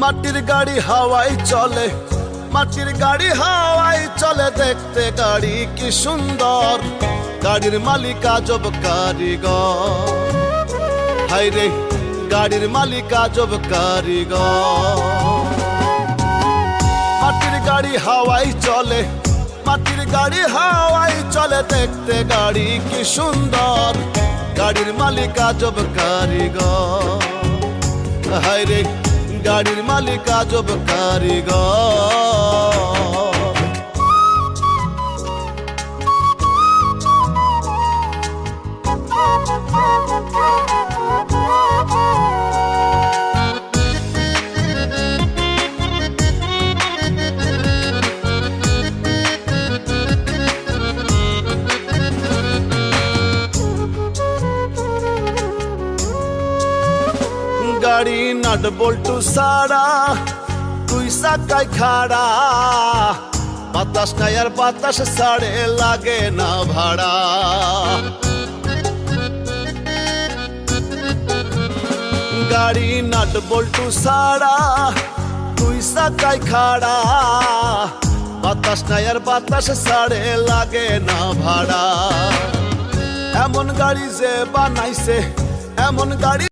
মাটির গাড়ি হাওয়ায় চলে, মাটির গাড়ি হাওয়ায় চলে, দেখতে গাড়ি কি সুন্দর, গাড়ির মালিক আজব কারিগর। হায়রে গাড়ির মালিক আজব কারিগর। মাটির গাড়ি হাওয়ায় চলে, মাটির গাড়ি হাওয়ায় চলে, দেখতে গাড়ি কি সুন্দর, গাড়ির মালিক আজব কারিগর। হায়রে গাড়ির মালিক আজব কারিগর। গাড়ি নাট বল্টু সারা, তুই সাকাই খাড়া, বাতাস নাই আর বাতাস ছাড়ে, লাগে না ভাড়া। গাড়ি নাট বল্টু সারা, তুই সাকাই খাড়া, বাতাস নাই আর বাতাস ছাড়ে, লাগে না ভাড়া। এমন গাড়ি যে বানাইছে, এমন গাড়ি